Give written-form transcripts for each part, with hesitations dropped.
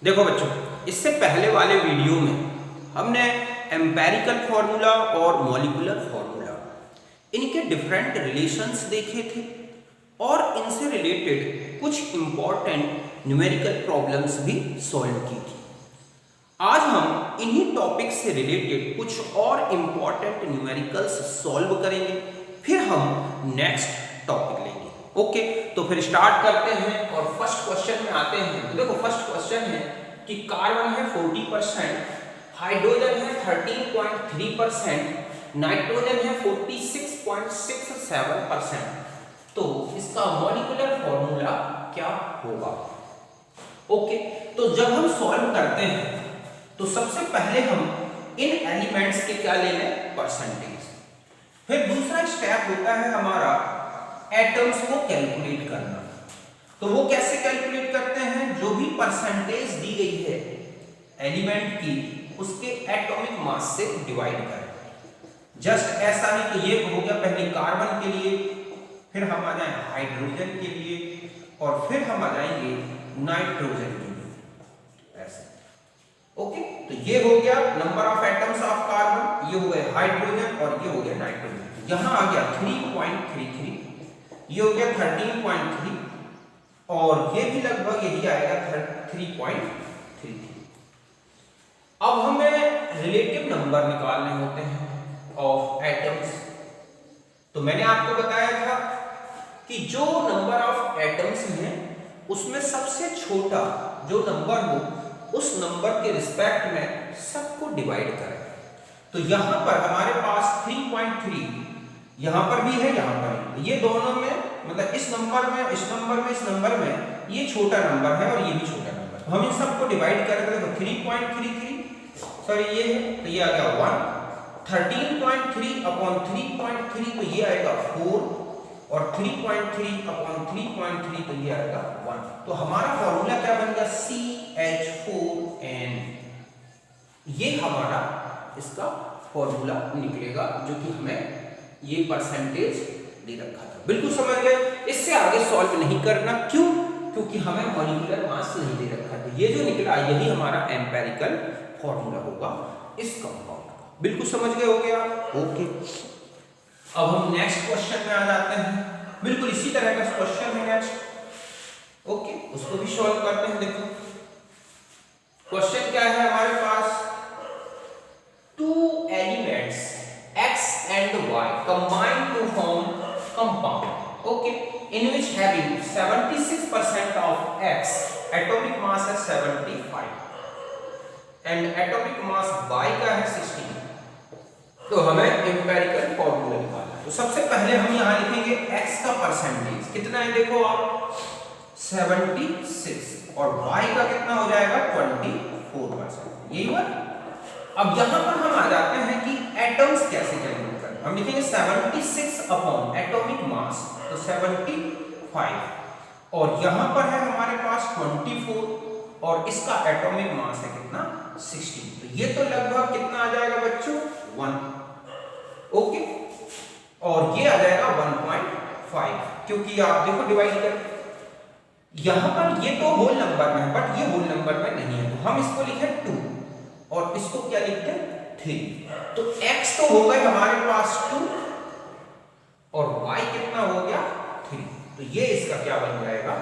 देखो बच्चों, इससे पहले वाले वीडियो में हमने एम्पेरिकल फॉर्मूला और मॉलिक्यूलर फॉर्मूला इनके डिफरेंट रिलेशंस देखे थे और इनसे रिलेटेड कुछ इंपॉर्टेंट न्यूमेरिकल प्रॉब्लम्स भी सॉल्व की थी। आज हम इन्हीं टॉपिक से रिलेटेड कुछ और इंपॉर्टेंट न्यूमेरिकल्स सॉल्व करेंगे, फिर हम नेक्स्ट टॉपिक लेंगे। ओके, तो फिर स्टार्ट करते हैं और फर्स्ट क्वेश्चन में आते हैं। तो देखो, फर्स्ट क्वेश्चन है कि कार्बन है 40%, हाइड्रोजन है 13.3%, नाइट्रोजन है 46.67%। तो इसका मॉलिक्यूलर फॉर्मूला क्या होगा? ओके, तो जब हम सॉल्व करते हैं तो सबसे पहले हम इन एलिमेंट्स के क्या ले लें? परसेंटेज। फिर दूसरा स्टेप होता है हमारा एटम्स को कैलकुलेट करना। तो वो कैसे कैलकुलेट करते हैं? जो भी परसेंटेज दी गई है एलिमेंट की, उसके एटॉमिक मास से डिवाइड करें। जस्ट ऐसा नहीं कि ये हो गया पहले कार्बन के लिए, फिर हम आ जाए हाइड्रोजन के लिए और फिर हम आ जाएंगे नाइट्रोजन के लिए, ऐसे। ओके, तो ये हो गया number of atoms of carbon, ये हो गया हाइड्रोजन और ये हो गया नाइट्रोजन। यहां आ गया 3.33, ये हो गया 13.3 और ये भी लगभग यही आएगा 3.33। अब हमें रिलेटिव नंबर निकालने होते हैं ऑफ एटम्स। तो मैंने आपको बताया था कि जो नंबर ऑफ एटम्स हैं उसमें सबसे छोटा जो नंबर हो उस नंबर के रिस्पेक्ट में सबको डिवाइड करें। तो यहां पर हमारे पास 3.3 यहां पर भी है, यहां पर भी। ये दोनों में मतलब इस नंबर में, इस नंबर में, इस नंबर में ये छोटा नंबर है और ये भी छोटा नंबर है। हम इन सबको डिवाइड करेंगे तो 3.33 सॉरी ये है, तो ये आ गया 1। 13.3 अपॉन 3.3 तो ये आएगा 4 और 3.3 अपॉन 3.3 तो ये आएगा 1। तो हमारा फॉर्मूला क्या बन गया? CH4n। ये हमारा इसका फॉर्मूला निकलेगा जो कि हमें ये परसेंटेज दे रखा था। बिल्कुल समझ गए? इससे आगे सॉल्व नहीं करना। क्यों? क्योंकि हमें मॉलिक्यूलर मास नहीं दे रखा था। ये जो निकला यही हमारा एम्पेरिकल फॉर्मूला होगा इस कंपाउंड का। बिल्कुल समझ गए हो गया? ओके, अब हम नेक्स्ट क्वेश्चन में आ जाते हैं। बिल्कुल इसी तरह का क्वेश्चन है नेक्स्ट। ओके, उसको भी सॉल्व करते हैं। देखो क्वेश्चन क्या है हमारे पास? Two elements x and y combine to form compound, okay, in which having 76% of x, atomic mass है 75 and atomic mass y का है 16। तो हमें एम्पेरिकल फॉर्मूला निकालना है। तो सबसे पहले हम यहाँ लिखेंगे x का परसेंटेज कितना है, देखो आप 76 और y का कितना हो जाएगा 24%, यही हुआ। अब यहां पर हम आ जाते हैं कि एटम्स कैसे कैलकुलेट करें। हम लिखेंगे 76 अपॉन एटॉमिक मास, तो 75 और यहां पर है हमारे पास 24 और इसका एटॉमिक मास है कितना? 16। तो ये तो लगभग कितना आ जाएगा बच्चों? 1। ओके, और ये आ जाएगा 1.5 क्योंकि आप देखो डिवाइड कर, यहां पर ये तो होल नंबर में है बट ये होल नंबर में नहीं है, तो हम इसको लिखे 2 और इसको क्या लिखते हैं? 3। तो x तो हो गए हमारे पास 2 और y कितना हो गया? 3। तो ये इसका क्या बन जाएगा?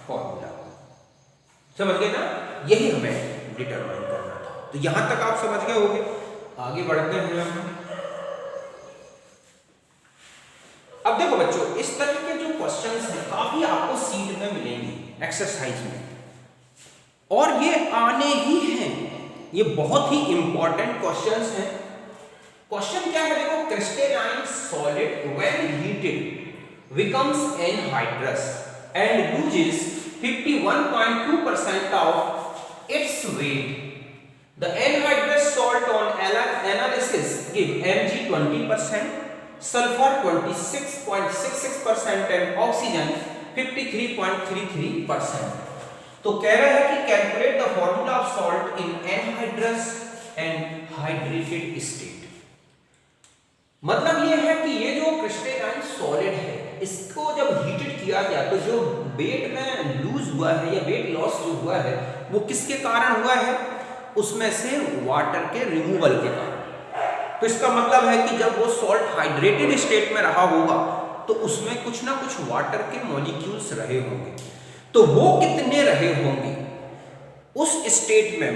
फॉर्मूला। समझ गए ना? यही हमें डिटरमाइन करना था। तो यहां तक आप समझ गए होंगे। आगे बढ़ते हैं हम। अब देखो बच्चों, इस तरह के जो क्वेश्चंस हैं काफी आपको सीट में मिलेंगे एक्सरसाइज में, और ये आने ही हैं। ये बहुत ही इंपॉर्टेंट क्वेश्चंस हैं। क्वेश्चन क्या है देखो, crystalline solid when heated becomes anhydrous and loses 51.2% of its weight. The anhydrous salt on analysis give Mg 20%, sulphur 26.66% and oxygen 53.33%। तो कह रहे हैं कि calculate the formula of salt in anhydrous and hydrated state. मतलब ये है कि ये जो क्रिस्टलाइन सॉलिड है इसको जब हीटेड किया गया तो जो वेट में लूज हुआ है या वेट लॉस जो हुआ है वो किसके कारण हुआ है? उसमें से वाटर के रिमूवल के कारण। तो इसका मतलब है कि जब वो सॉल्ट हाइड्रेटेड स्टेट में रहा होगा तो उसमें कुछ ना कुछ वाटर के मॉलिक्यूल्स रहे होंगे। तो वो कितने रहे होंगे उस स्टेट में?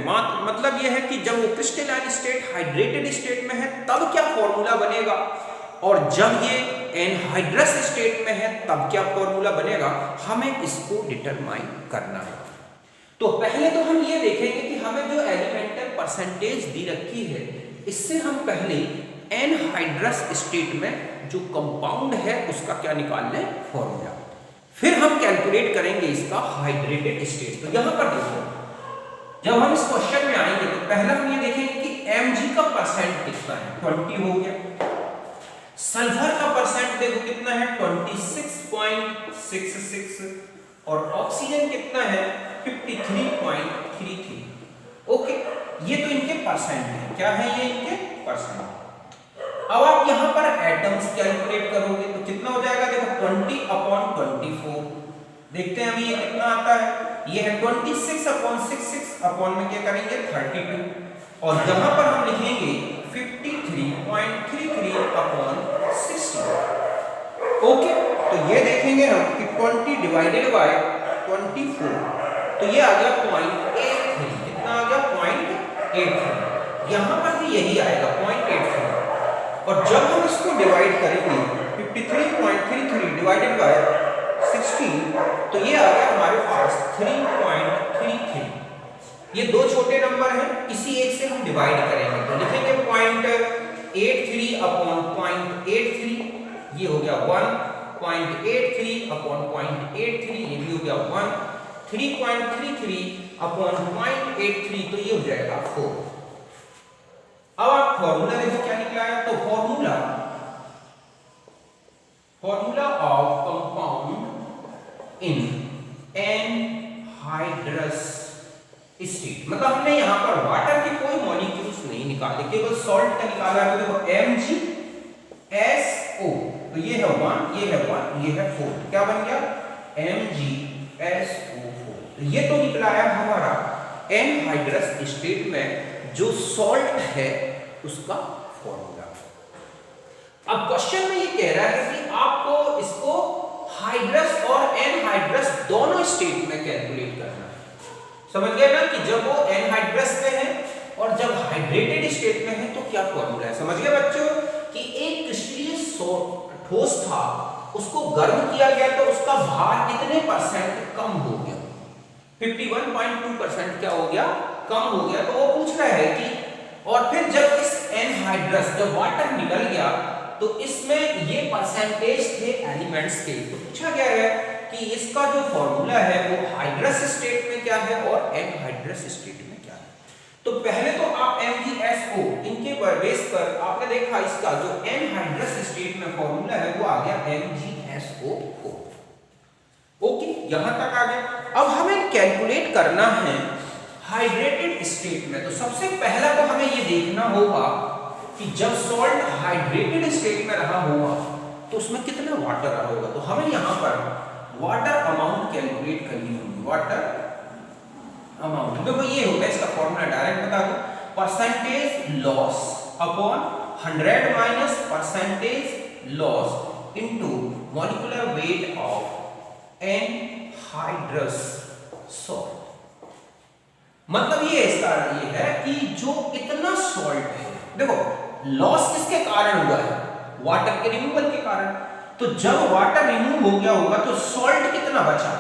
मतलब यह है कि जब वो क्रिस्टलाइन स्टेट हाइड्रेटेड स्टेट में है तब क्या फॉर्मूला बनेगा, और जब ये एनहाइड्रस स्टेट में है तब क्या फॉर्मूला बनेगा, हमें इसको डिटरमाइन करना है। तो पहले तो हम ये देखेंगे कि हमें जो एलिमेंटल परसेंटेज दी रखी है इससे हम पहले एनहाइड्रस स्टेट में जो कंपाउंड है उसका क्या निकाल लें, फॉर्मूला। फिर हम कैलकुलेट करेंगे इसका हाइड्रेटेड स्टेट। तो यहां पर देखो, जब हम इस क्वेश्चन में आएंगे तो पहला हम ये देखेंगे कि Mg का परसेंट कितना है, 20 हो गया। सल्फर का परसेंट देखो कितना है, 26.66, और ऑक्सीजन कितना है, 53.33। ओके, ये तो इनके परसेंट है। क्या है ये इनके परसेंट। अब आप यहां पर एटम्स कैलकुलेट करोगे तो कितना हो जाएगा, देखो 20/24। देखते हैं अभी ये कितना आता है, ये है 26/66 अपॉन में क्या करेंगे 32, और यहां पर हम लिखेंगे 53.33/60। ओके, तो ये देखेंगे हम कि 20 डिवाइडेड बाय 24, तो ये आ गया 0.83। कितना आ गया, 0.83। यहां पर भी यही आएगा 0.83, और जब हम इसको डिवाइड करेंगे 53.33 डिवाइडेड बाय 16, तो ये आ गया हमारे पास 3.33। ये दो छोटे नंबर हैं, किसी एक से हम डिवाइड करेंगे तो लिखेंगे 0.83/0.83, ये हो गया 1, 0.83/0.83, ये भी हो गया 1, 3.33/0.83, तो ये हो जाएगा 4। अब आप फॉर्मूला देखो क्या निकला है। तो formula of compound in anhydrous state, मतलब हमने यहां पर वाटर के कोई मॉलिक्यूल्स नहीं निकाले, केवल सॉल्ट का निकाला है। तो देखो MgSO, तो ये है 1, ये है 1, ये है 4, क्या बन गया MgSO4। तो ये तो निकला है हमारा एनहाइड्रस स्टेट में जो सॉल्ट है उसका फॉर्मूला। अब क्वेश्चन में ये कह रहा है कि आपको इसको हाइड्रस और एनहाइड्रस दोनों स्टेट में कैलकुलेट करना है। समझ गए ना कि जब वो एनहाइड्रस में है और जब हाइड्रेटेड स्टेट में है तो क्या फॉर्मूला है। समझ गए बच्चों कि एक क्रिस्टलीय ठोस था, उसको गर्म किया गया तो उसका भार कितने परसेंट कम हो गया, 51.2% क्या हो गया, कम हो गया। तो वो पूछ रहा है कि और फिर जब इस एनहाइड्रस जब वाटर निकल गया तो इसमें ये परसेंटेज थे एलिमेंट्स के, तो पूछा गया है कि इसका जो फॉर्मूला है वो हाइड्रस स्टेट में क्या है और एनहाइड्रस स्टेट में क्या है। तो पहले तो आप MgSO इनके बेस पर आपने देखा इसका जो एनहाइड्रस स्टेट में फॉर्मूला है वो आ गया MgSO4। ओके, यहां तक आ गया। अब हमें कैलकुलेट करना है हाइड्रेटेड स्टेट में। तो सबसे पहला तो हमें ये देखना होगा कि जब सॉल्ट हाइड्रेटेड स्टेट में रहा होगा तो उसमें कितना वाटर रहा होगा। तो हमें यहां पर वाटर अमाउंट कैलकुलेट करनी होगी। वाटर अमाउंट देखो ये होगा, इसका फॉर्मूला डायरेक्ट बता दो, percentage loss upon 100 minus percentage loss into molecular weight of anhydrous salt. मतलब ये इसका ये है कि जो इतना सॉल्ट है, देखो लॉस किसके कारण हुआ है, वाटर के रिमूवल के कारण। तो जब वाटर रिमूव हो गया होगा तो सॉल्ट कितना बचा,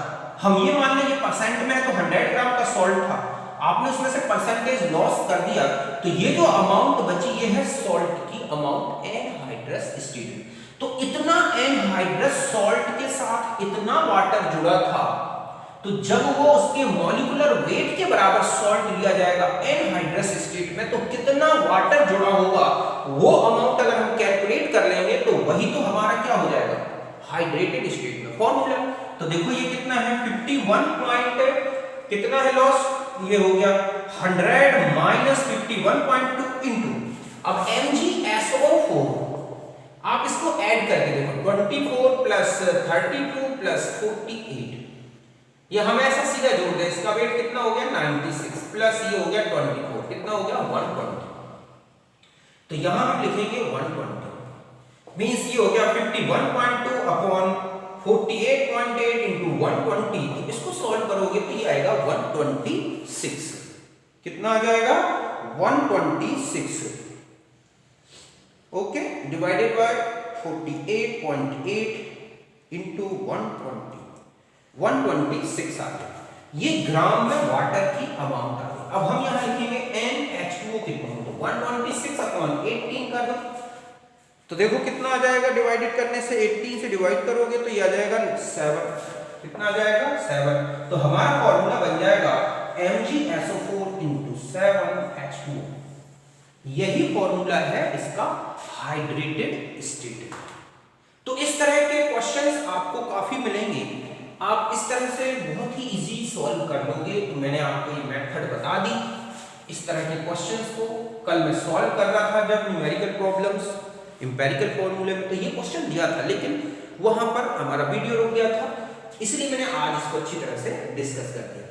हम ये मान लें ये परसेंट में है तो 100 ग्राम का सॉल्ट था, आपने उसमें से परसेंटेज लॉस कर दिया, तो ये जो अमाउंट बची ये है सॉल्ट की अमाउंट एनहाइड्रस स्टेट में। तो इतना एनहाइड्रस सॉल्ट के साथ इतना वाटर जुड़ा था, तो जब वो उसके मॉलिक्यूलर वेट के बराबर सॉल्ट लिया जाएगा एनहाइड्रस स्टेट में तो कितना वाटर जुड़ा होगा वो अमाउंट अगर हम कैलकुलेट कर लेंगे तो वही तो हमारा क्या हो जाएगा हाइड्रेटेड स्टेट में फॉर्मूला। तो देखो ये कितना है 51 पॉइंट कितना है लॉस, ये हो गया 100 माइनस 51.2 इनटू अब MgSO4 आप इसको ऐड करके देखो 24 प्लस 32 प्लस 48 ये हमें ऐसा सीधा जोड़ दे, इसका वेट कितना हो गया 96 प्लस ये हो गया 24, कितना हो गया 120। तो यहां हम लिखेंगे 120 मींस ये हो गया 51.2 अपॉन 48.8 इंटू 120। तो इसको सॉल्व करोगे तो ये आएगा 126। कितना आ जाएगा 126। ओके, डिवाइडेड बाय 48.8 इंटू 126 आ गया। ये ग्राम में वाटर की अमाउंट आ गई। अब हम यहां लिखेंगे NH2O कितना हो, तो 126 अपॉन 18 कर दो। तो देखो कितना आ जाएगा, डिवाइडेड करने से 18 से डिवाइड करोगे तो ये आ जाएगा 7। कितना आ जाएगा 7। तो हमारा फॉर्मूला बन जाएगा MgSO4 इंटू 7H2O। यही फॉर्मूला है इसका हाइड्रेटेड स्टेट। तो इस तरह के क्वेश्चंस आपको काफी मिलेंगे, आप इस तरह से बहुत ही इजी सॉल्व कर लोगे। तो मैंने आपको ये मेथड बता दी। इस तरह के क्वेश्चंस को कल मैं सॉल्व कर रहा था जब न्यूमेरिकल प्रॉब्लम्स एम्पिरिकल फॉर्मूले में, तो ये क्वेश्चन दिया था लेकिन वहां पर हमारा वीडियो रुक गया था, इसलिए मैंने आज इसको अच्छी तरह से डिस्कस कर दिया।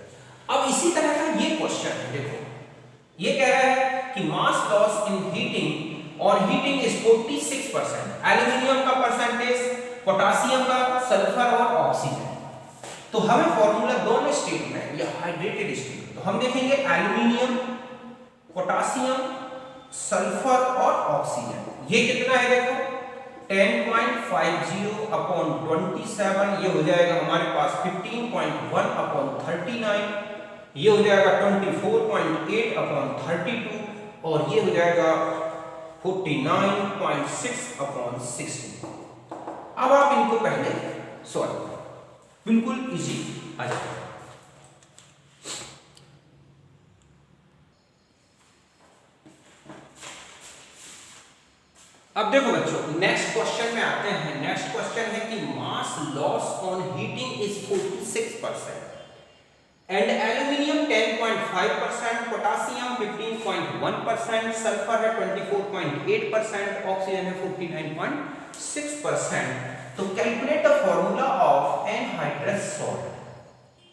अब इसी तरह का ये क्वेश्चन है, देखो ये कह रहा है कि मास लॉस इन हीटिंग और हीटिंग इज 46%, एल्यूमिनियम का परसेंटेज, पोटासियम का, सल्फर और ऑक्सीजन। तो हमें फॉर्मूला दोनों स्टेट में या हाइड्रेटेड स्टेट, तो हम देखेंगे एल्यूमिनियम, पोटासियम, सल्फर और ऑक्सीजन। ये कितना है देखो 10.50 अपॉन 27, ये हो जाएगा हमारे पास 15.1 अपॉन 39, ये हो जाएगा 24.8 अपॉन 32 और ये हो जाएगा 49.6 अपॉन 16। अब आप इनको पहले सॉल्व करो, बिल्कुल इजी आ जाएगा। अब देखो बच्चों नेक्स्ट क्वेश्चन में आते हैं। नेक्स्ट क्वेश्चन है कि mass loss on heating is 46% and aluminium 10.5%, potassium 15.1%, sulphur है 24.8%, ऑक्सीजन है 49.6%। तो calculate the formula of anhydrous salt.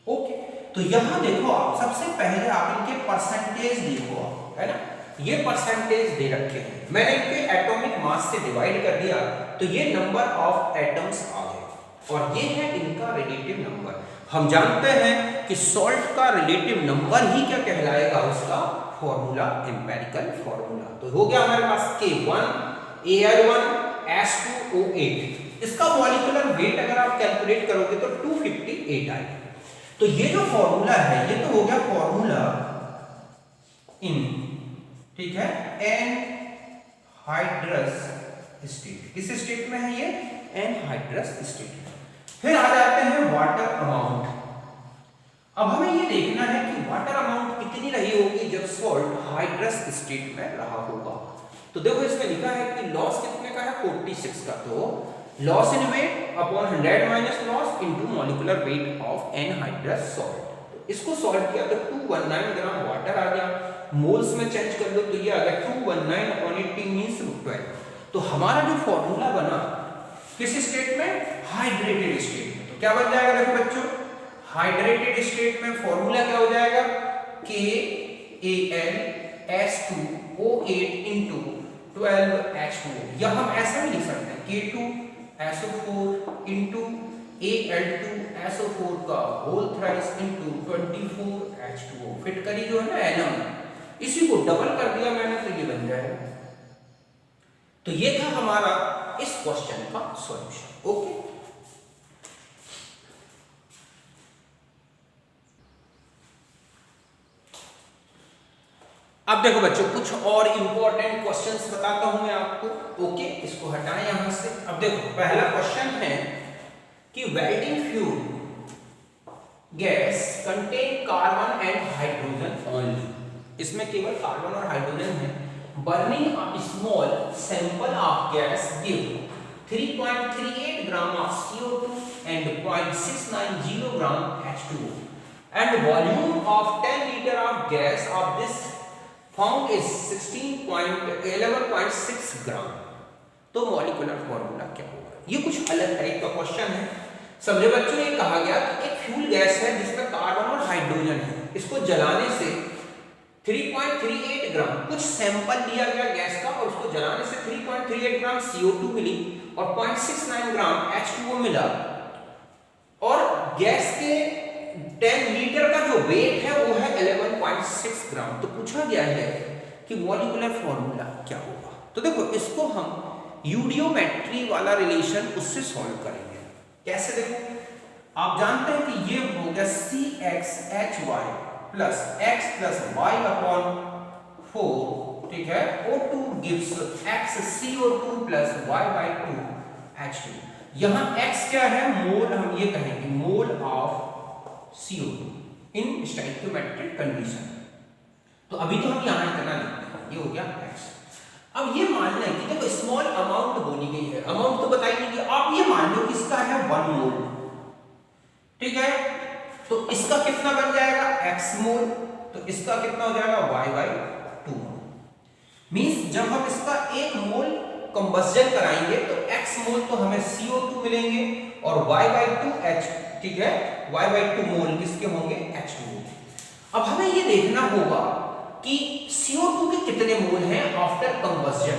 Okay, तो यहां देखो आप सबसे पहले आप इनके परसेंटेज देखो, है ना, ये परसेंटेज दे रखे हैं, मैंने इनके एटॉमिक मास से डिवाइड कर दिया तो ये नंबर ऑफ एटम्स आ गए और ये है इनका रिलेटिव नंबर। हम जानते हैं कि सॉल्ट का रिलेटिव नंबर ही क्या कहलाएगा, उसका फॉर्मूला, एम्पिरिकल फॉर्मूला। तो हो गया हमारे पास K1 Al1 H2O8। इसका मॉलिक्यूलर वेट अगर आप कैलकुलेट करोगे तो 258 आएगा। तो ये जो फॉर्मूला है ये तो हो गया फॉर्मूला इन, ठीक है, एनहाइड्रस स्टेट। किस स्टेट में है ये, एनहाइड्रस स्टेट। फिर आ जाते हैं वाटर अमाउंट। अब हमें ये देखना है कि वाटर अमाउंट कितनी रही होगी जब सॉल्ट हाइड्रस स्टेट में रहा होगा। तो देखो इसमें लिखा है कि लॉस कितने का है 46 का, तो loss in weight upon 100 minus loss into molecular weight of anhydrous salt. इसको सॉल्व किया तो 219 ग्राम वाटर आ गया, मोल्स में चेंज कर दो तो ये आ गया 219 अपॉन 80 मींस 12। तो हमारा जो फॉर्मूला बना किस स्टेट में, हाइड्रेटेड स्टेट में। तो क्या बन जाएगा देखो बच्चों, हाइड्रेटेड स्टेट में फॉर्मूला क्या हो जाएगा KAlS2O8 इंटू 12H2O, या हम ऐसा भी लिख सकते हैं K2SO4 इंटू Al2SO4 का whole thrice into 24H2O। Fit करी जो है ना एनम, इसी को डबल कर दिया मैंने तो ये बन जाएगा। तो ये था हमारा इस क्वेश्चन का सॉल्यूशन। ओके, अब देखो बच्चों कुछ और इंपॉर्टेंट क्वेश्चंस बताता हूं मैं आपको। ओके, इसको हटाएं यहां से। अब देखो पहला क्वेश्चन है कि welding fuel gas contain carbon and hydrogen only. इसमें केवल कार्बन और हाइड्रोजन है। Burning a small sample of gas give 3.38 gram of CO2 and 0.690 gram H2O and volume of 10 liter of gas of this found is 11.6 ग्राम। तो molecular formula क्या होगा, ये कुछ अलग टाइप का क्वेश्चन है। समझे बच्चों, ये कहा गया कि एक फ्यूल गैस है जिसमें इसको जलाने से 3.38 ग्राम कुछ सैंपल लिया गया गैस का और उसको जलाने से 3.38 ग्राम CO2 मिली और 0.69 ग्राम H2O मिला और गैस के 10 लीटर का जो वेट है वो है 11.6 ग्राम। तो पूछा गया है कि मॉलिक्यूलर फॉर्मूला क्या होगा। तो देखो इसको हम यूडियोमेट्री वाला रिलेशन उससे सॉल्व करेंगे। कैसे? देखो आप जानते हैं कि ये हो गया CXHY plus x plus y upon 4, ठीक है। O2 gives x CO2 plus y by 2 H2। यहां x क्या है? मोल, हम ये कहेंगे mole of CO2 in stoichiometric condition. तो अभी तो हम यहां इतना लिखते हैं, ये हो गया x। अब ये मान लें कि देखो स्मॉल अमाउंट बोली गई है, अमाउंट तो बताई नहीं गई। आप ये मान लो कि इसका है 1 मोल, ठीक है। तो इसका कितना बन जाएगा? x मोल। तो इसका कितना हो जाएगा? y by 2 mole. मींस जब हम इसका 1 मोल कंबस्जन कराएंगे तो x मोल तो हमें CO2 मिलेंगे और y बाई 2 H, ठीक है, y बाई 2 मोल किसके होंगे? H2O। अब हमें ये देखना होगा कि CO2 के कितने मोल हैं आफ्टर कंबस्जन।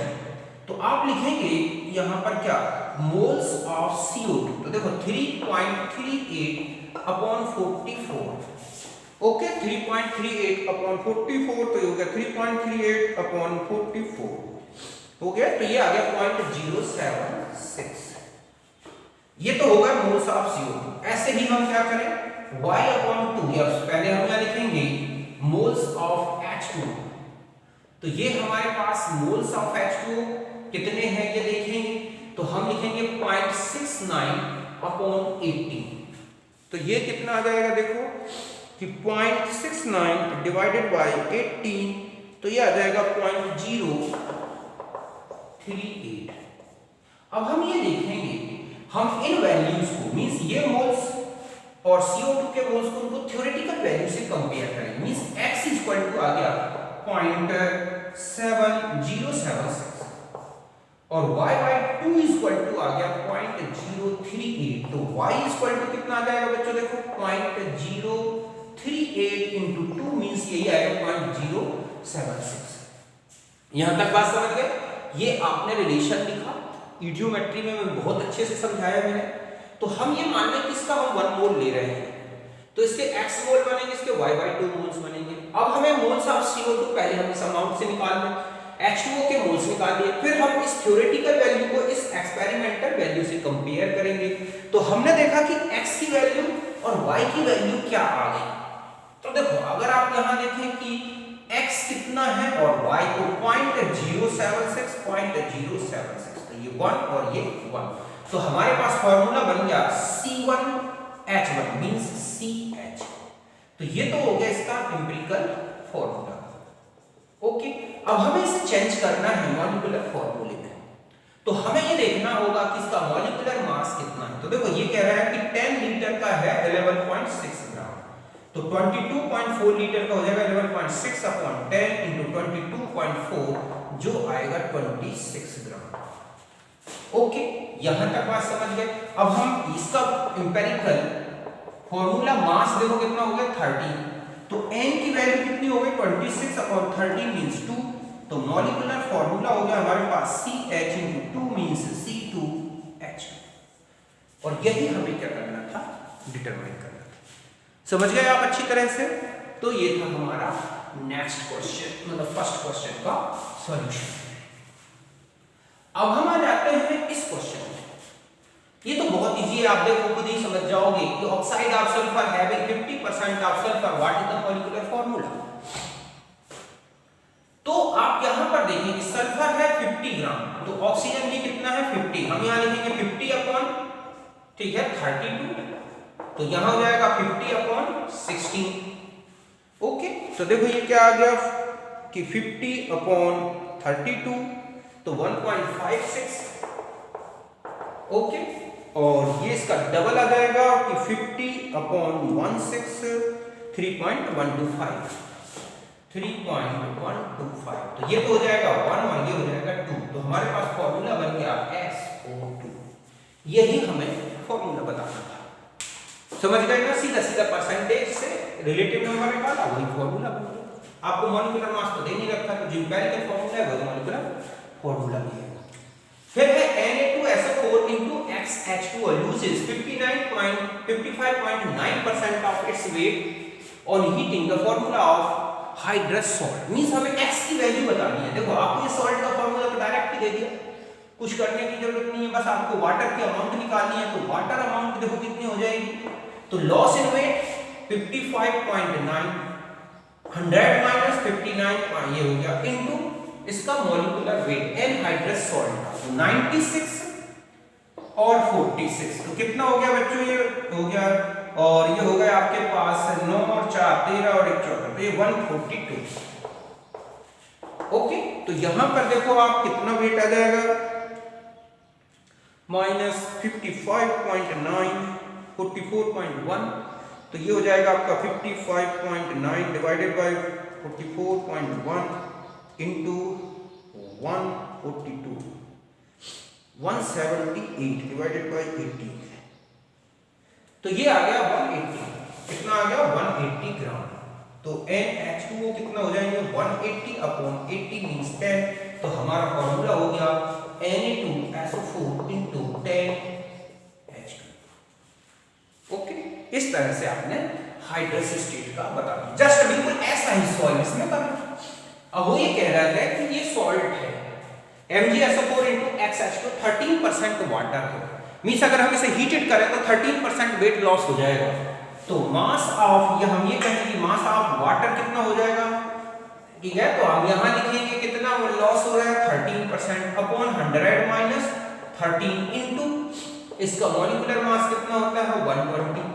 तो आप लिखेंगे यहां पर क्या? Moles of CO2। तो देखो 3.38 अपॉन 44, ओके, 3.38 अपॉन 44, तो ये हो गया 3.38 अपॉन 44 हो गया। तो ये आ गया 0.076। ये तो होगा मोल्स ऑफ CO2। ऐसे ही हम क्या करें? y अपॉन 2, या पहले हम क्या लिखेंगे? Moles of H2। तो ये हमारे पास मोल्स ऑफ H2 कितने हैं ये देखेंगे। तो हम लिखेंगे 0.69 अपॉन 80। तो ये कितना आ जाएगा? देखो कि 0.69 डिवाइडेड बाय 18, तो ये आ जाएगा 0.038। अब हम ये देखेंगे, हम इन वैल्यूज को मींस ये मोल्स और CO2 के मोल्स को उनको थ्योरेटिकल वैल्यू से कंपेयर करेंगे। मींस x इक्वल टू आ गया 0.7076 और y बाई 2 इक्वल टू आ गया 0.038। तो y इक्वल टू कितना आ जाएगा बच्चों? देखो 0.038 इंटू 2 मींस यही आएगा 0.076। यहां तक बात समझ गए? ये आपने रिलेशन लिखा, ईडियोमेट्री में बहुत अच्छे से समझाया मैंने। तो हम ये मान लें कि इसका हम 1 मोल ले रहे हैं, तो इसके x मोल बनेंगे, इसके y बाई 2 मोल्स बनेंगे। अब हमें मोल्स ऑफ CO2 पहले हम इस अमाउंट से निकाल लें, H2O के मोल्स निकाल लिए, फिर हम इस थ्योरेटिकल वैल्यू को इस एक्सपेरिमेंटल वैल्यू से कंपेयर करेंगे। तो हमने देखा कि x की वैल्यू और y की वैल्यू क्या आ गई। तो देखो अगर आप यहां देखें कि x कितना है और y को 0.076, तो ये 1 और ये 1। तो हमारे पास फॉर्मूला बन गया C1H1 मींस CH। तो ये तो हो गया इसका एम्पिरिकल फॉर्मूला, ओके। अब हमें इसे चेंज करना है मॉलिक्यूलर फॉर्मूले में। तो हमें ये देखना होगा कि इसका मॉलिक्यूलर मास कितना है। तो देखो ये कह रहा है कि 10 लीटर का है 11.6 ग्राम, तो 22.4 लीटर का हो जाएगा 11.6 अपॉन 10 इंटू 22.4 जो आएगा 26 ग्राम, ओके। यहां तक बात समझ गए। अब हम इसका एम्पिरिकल फॉर्मूला मास देखो कितना हो गया 30, तो n की वैल्यू कितनी हो गई 26 अपॉन 30 मींस 2। तो मॉलिक्यूलर फॉर्मूला हो गया हमारे पास CH into 2 मींस C2H। और यही हमें क्या करना था? डिटरमाइन करना था। समझ गए आप अच्छी तरह से? तो ये था हमारा नेक्स्ट क्वेश्चन, मतलब फर्स्ट क्वेश्चन का सॉल्यूशन। अब हम आ जाते हैं इस क्वेश्चन में। ये तो बहुत इजी है, आप देखो खुद ही समझ जाओगे कि oxide of sulphur having 50% of sulphur, what is the molecular formula. तो आप यहां पर देखिए सल्फर है 50 ग्राम, तो ऑक्सीजन भी कितना है 50। हम यहां लिखेंगे 50 अपॉन, ठीक है, 32, तो यहां हो जाएगा 50 अपॉन 16, ओके। तो देखो ये क्या आ गया कि 50 अपॉन 32, तो 1.56, ओके। और ये इसका डबल आ जाएगा कि 50 अपॉन 16, 3.125, 3.125। तो ये तो हो जाएगा 1 और ये हो जाएगा 2। तो हमारे पास फॉर्मूला बन गया SO2। यही हमें फॉर्मूला बताना था। समझ गए ना? सीधा सीधा परसेंटेज से रिलेटिव नंबर निकाला, वही फॉर्मूला बन गया। आपको मॉलिक्यूलर मास तो दे नहीं रखा, तो जो एम्पिरिकल फॉर्मूला है वो मॉलिक्यूलर फॉर्मूला भी है। फिर है Na2SO4 into XH2O loses 55.9% of its weight on heating. The formula of hydrous salt means हमें X की वैल्यू बतानी है। देखो आपको ये सॉल्ट का फॉर्मूला तो डायरेक्ट ही दे दिया, कुछ करने की जरूरत नहीं है, बस आपको वाटर की अमाउंट निकालनी है। तो वाटर अमाउंट देखो कितनी हो जाएगी, तो लॉस इन वेट 55.9 100 माइनस 59 ये हो गया इनटू इसका मॉलिक्यूलर वेट एनहाइड्रस सॉल्ट का, तो 96 और 46, तो कितना हो गया बच्चों, ये हो गया, और ये हो गया आपके पास 9 और 4 13 और 1 14, तो ये 142। ओके, तो यहां पर देखो आप कितना वेट आ जाएगा, माइनस 55.9 44.1, तो ये हो जाएगा आपका 55.9 divided by 44.1 into 142 178 divided by 80, तो ये आ गया 180। कितना आ गया 180 ग्राम। तो NH2O कितना हो जाएंगे 180 अपॉन 80 मींस 10, तो हमारा फॉर्मूला हो गया Na2SO4 into 10H2। ओके, इस तरह से आपने हाइड्रस स्टेट का बता दिया, जस्ट बिल्कुल ऐसा ही सॉल्व इसमें करना। अब वो ये कह रहा है कि ये सॉल्ट है MgSO4 into XH2 13% वाटर है, मींस अगर हम इसे हीटेड करें तो 13% वेट लॉस हो जाएगा। तो मास ऑफ, ये हम ये कहेंगे कि मास ऑफ वाटर कितना हो जाएगा, ठीक है, तो हम यहां लिखेंगे कितना लॉस हो रहा है 13% अपॉन 100 माइनस 13 इनटू इसका मॉलिक्यूलर मास कितना होता है 120,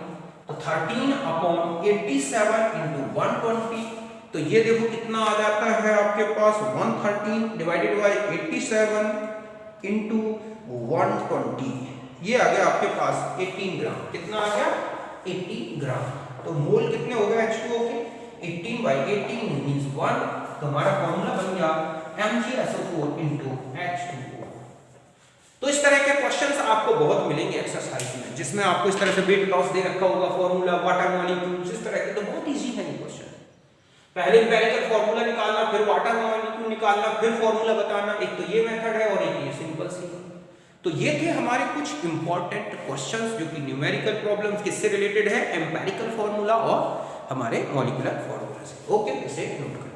तो 13 अपॉन 87 इनटू 120, तो ये देखो कितना आ जाता है आपके पास 113 डिवाइडेड बाय 87 इनटू 120, ये आ गया आपके पास 18 ग्राम। कितना आ गया 18 ग्राम। तो मोल कितने हो गए H2O के 18 by 18 मींस 1, तो हमारा फॉर्मूला बन गया MgSO4 into H2O। तो इस तरह के क्वेश्चंस आपको बहुत मिलेंगे एक्सरसाइज में, जिसमें आपको इस तरह से वेट लॉस दे रखा होगा, फॉर्मूला, वाटर मॉलिक्यूल्स, इस तरह के, तो बहुत इजी है ये क्वेश्चन। पहले एम्पिरिकल फॉर्मूला निकालना, फिर वाटर मॉलिक्यूल निकालना, फिर फॉर्मूला बताना, एक तो ये मेथड है और एक ये सिंपल सी। तो ये थे हमारे कुछ इंपॉर्टेंट क्वेश्चंस जो कि न्यूमेरिकल प्रॉब्लम्स किससे रिलेटेड है, एम्पिरिकल फॉर्मूला और हमारे मॉलिक्यूलर फॉर्मूला से। ओके, इसे नोट करें।